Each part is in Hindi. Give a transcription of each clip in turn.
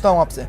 पूछता हूं आपसे।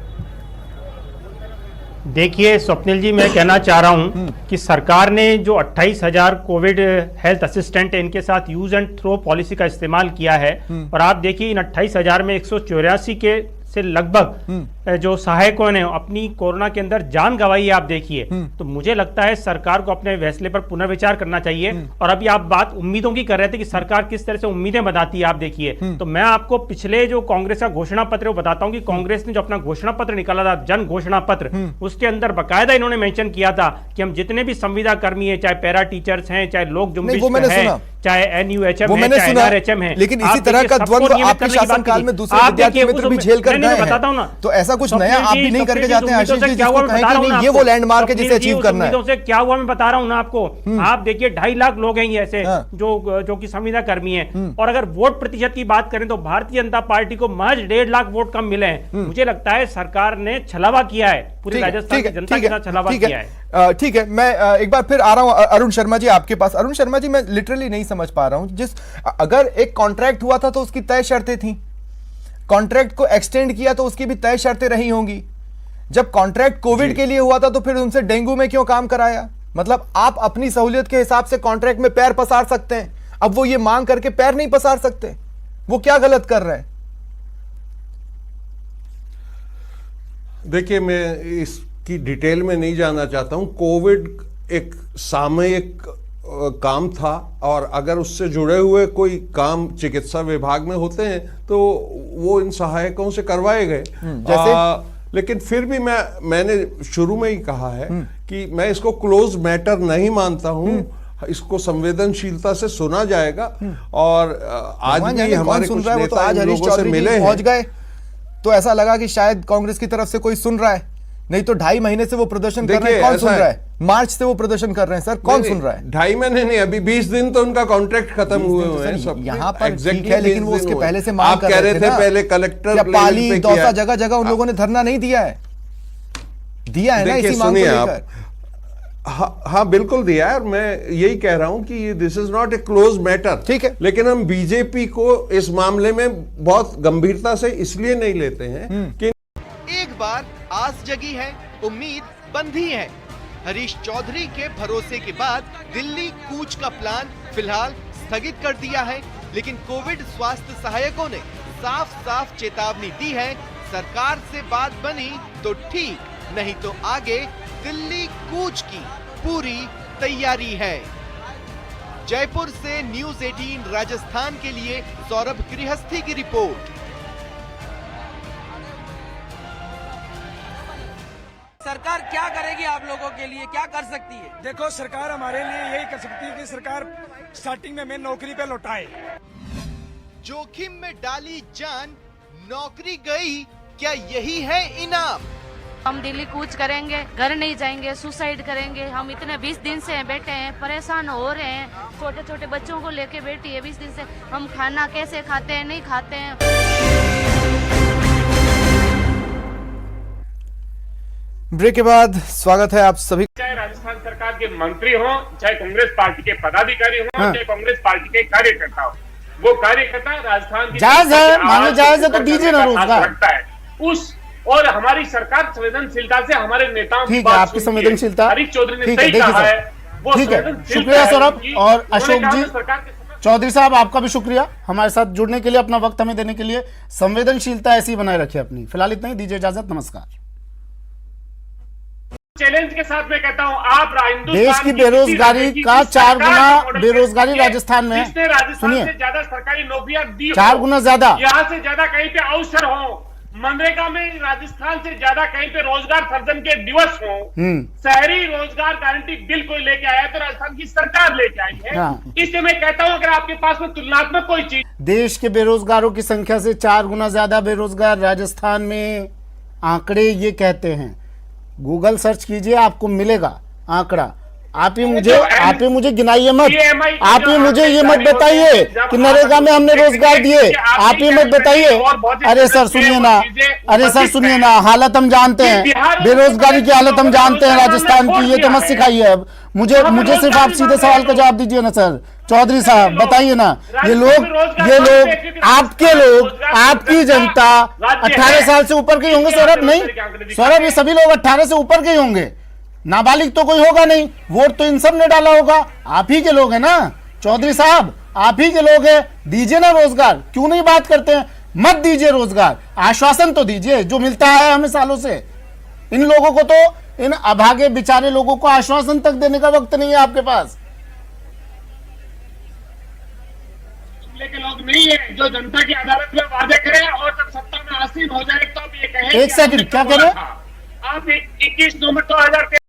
देखिए स्वप्निल जी, मैं कहना चाह रहा हूं कि सरकार ने जो 28,000 कोविड हेल्थ असिस्टेंट है, इनके साथ यूज एंड थ्रो पॉलिसी का इस्तेमाल किया है। और आप देखिए इन 28,000 में 184 के से लगभग जो सहायकों ने अपनी कोरोना के अंदर जान गंवाई है, आप देखिए। तो मुझे लगता है सरकार को अपने फैसले पर पुनर्विचार करना चाहिए। और अभी आप बात उम्मीदों की कर रहे थे कि सरकार किस तरह से उम्मीदें बताती है, आप देखिए। तो मैं आपको पिछले जो कांग्रेस का घोषणा पत्र वो बताता हूं कि कांग्रेस ने जो अपना घोषणा पत्र निकाला था, जन घोषणा पत्र, उसके अंदर बकायदा इन्होंने मेंशन किया था कि हम जितने भी संविदा कर्मी है, चाहे पैरा टीचर्स हैं, चाहे लोक जुम्बिश है, चाहे NUHM है, चाहे NRHM है, लेकिन इसी तरह का द्वंद्व आपके शासनकाल में दूसरे विद्यार्थी मित्र भी झेल कर गए हैं। तो ऐसा कुछ नया आप भी नहीं करके जाते हैं आशीष जी, जिसको कहें कि नहीं ये वो लैंडमार्क है जिसे अचीव करना है। से क्या हुआ मैं बता रहा हूं ना आपको। आप देखिए 2.5 लाख लोग हैं ऐसे जो कि संविदा कर्मी हैं, और अगर वोट प्रतिशत की बात करें तो भारतीय जनता पार्टी को महज 1.5 लाख वोट कम मिले हैं। मुझे लगता है सरकार ने छलावा किया है, पूरी राजस्थान की जनता के साथ छलावा किया है। ठीक है, मैं एक बार फिर आ रहा हूं अरुण शर्मा जी आपके पास। अरुण शर्मा जी, मैं लिटरली नहीं समझ पा रहा हूं, अगर एक कॉन्ट्रैक्ट हुआ था तो उसकी तय शर्तें थी, कॉन्ट्रैक्ट को एक्सटेंड किया तो उसकी भी तय शर्तें रही होंगी। जब कॉन्ट्रैक्ट कोविड के लिए हुआ था तो फिर उनसे डेंगू में क्यों काम कराया? मतलब आप अपनी सहूलियत के हिसाब से कॉन्ट्रैक्ट में पैर पसार सकते हैं, अब वो ये मांग करके पैर नहीं पसार सकते, वो क्या गलत कर रहे हैं? देखिए, मैं इसकी डिटेल में नहीं जाना चाहता हूं। कोविड एक सामयिक काम था, और अगर उससे जुड़े हुए कोई काम चिकित्सा विभाग में होते हैं तो वो इन सहायकों से करवाए गए। जैसे लेकिन फिर भी मैंने शुरू में ही कहा है कि मैं इसको क्लोज मैटर नहीं मानता हूं। इसको संवेदनशीलता से सुना जाएगा। और आज भी हमारे कुछ नेता इन लोगों से मिले पहुंच गए तो ऐसा लगा कि शायद कांग्रेस की तरफ से कोई सुन रहा है, नहीं तो 2.5 महीने से वो प्रदर्शन कर रहे हैं। कौन सुन रहा है? मार्च से वो प्रदर्शन कर रहे हैं सर, कौन सुन रहा है? 2.5 महीने नहीं, अभी 20 दिन तो उनका कॉन्ट्रैक्ट खत्म हुए हैं सब। यहाँ पर ठीक है, लेकिन वो उसके पहले से मांग कर रहे थे पहले कलेक्टर पाली दौसा जगह जगह उन लोगों ने धरना नहीं दिया है, दिया है ना इसी मांग को लेकर। हाँ बिल्कुल दिया है, और मैं यही कह रहा हूं कि this is not a close matter. ठीक है, लेकिन हम बीजेपी को इस मामले में बहुत गंभीरता से इसलिए नहीं लेते हैं कि एक बार आस जगी है, उम्मीद बंधी है। हरीश चौधरी के भरोसे के बाद दिल्ली कूच का प्लान फिलहाल स्थगित कर दिया है, लेकिन कोविड स्वास्थ्य सहायकों ने साफ साफ चेतावनी दी है, सरकार से बात बनी तो ठीक, नहीं तो आगे दिल्ली कूच की पूरी तैयारी है। जयपुर से न्यूज़ 18 राजस्थान के लिए सौरभ गृहस्थी की रिपोर्ट। सरकार क्या करेगी आप लोगों के लिए, क्या कर सकती है? देखो, सरकार हमारे लिए यही कर सकती है कि सरकार स्टार्टिंग में नौकरी पे लौटाए। जोखिम में डाली जान, नौकरी गई, क्या यही है इनाम? हम दिल्ली कूच करेंगे, घर नहीं जाएंगे, सुसाइड करेंगे। हम इतने 20 दिन से बैठे हैं, परेशान हो रहे हैं, छोटे छोटे बच्चों को लेके बैठी है 20 दिन से। हम खाना कैसे खाते हैं, नहीं खाते हैं। ब्रेक के बाद स्वागत है आप सभी। चाहे राजस्थान सरकार के मंत्री हो, चाहे कांग्रेस पार्टी के पदाधिकारी हो, चाहे कांग्रेस पार्टी के कार्यकर्ता हो, वो कार्यकर्ता राजस्थान की जायज है, मानो जायज है तो दीजिए ना रोजगार लगता है उस। और हमारी सरकार संवेदनशीलता से हमारे नेताओं की बात, आपकी संवेदनशीलता हरीश चौधरी ने सही कहा है, वो ठीक है। शुक्रिया सौरभ और अशोक जी। चौधरी साहब आपका भी शुक्रिया हमारे साथ जुड़ने के लिए, अपना वक्त हमें देने के लिए। संवेदनशीलता ऐसी बनाए रखिए अपनी। फिलहाल इतना ही, दीजिए इजाजत, नमस्कार। चैलेंज के साथ मैं कहता हूं, आप देश की बेरोजगारी का 4 गुना बेरोजगारी राजस्थान में, सुनिए, ज्यादा सरकारी नौकरियां दी, 4 गुना ज्यादा, यहाँ से ज्यादा कहीं पे अवसर हो, मनरेगा में राजस्थान से ज्यादा कहीं पे रोजगार सर्जन के दिवस हो, शहरी रोजगार गारंटी बिल कोई लेके आया तो राजस्थान की सरकार लेके आई है। हाँ। इसलिए मैं कहता हूं, अगर आपके पास में तुलनात्मक कोई चीज, देश के बेरोजगारों की संख्या से 4 गुना ज्यादा बेरोजगार राजस्थान में, आंकड़े ये कहते हैं। गूगल सर्च कीजिए, आपको मिलेगा आंकड़ा। आप ही मुझे गिनाइए मत, आप ही मुझे ये मत बताइए कि नरेगा में हमने रोजगार दिए, आप ही मत बताइए। अरे सर सुनिए ना, अरे सर सुनिए ना, हालत हम जानते हैं, बेरोजगारी की हालत हम जानते हैं राजस्थान की, ये तो मत सिखाइए अब मुझे सिर्फ आप सीधे सवाल का जवाब दीजिए ना सर। चौधरी साहब बताइए ना, ये लोग आपके लोग, आपकी जनता 18 साल से ऊपर के ही होंगे सौरभ? नहीं सौरभ, ये सभी लोग 18 से ऊपर के ही होंगे, नाबालिग तो कोई होगा नहीं। वोट तो इन सब ने डाला होगा, आप ही के लोग हैं ना चौधरी साहब, आप ही के लोग हैं। दीजिए ना रोजगार, क्यों नहीं बात करते हैं? मत दीजिए रोजगार, आश्वासन तो दीजिए जो मिलता है हमें सालों से। इन लोगों को तो, इन अभागे बेचारे लोगों को आश्वासन तक देने का वक्त नहीं है आपके पास। के लोग नहीं है जो जनता की अदालत में वादे करें और जब सत्ता में आसीन हो जाए तब ये कहें। एक सेकंड, क्या कह रहे हैं आप? 21 नवंबर 2013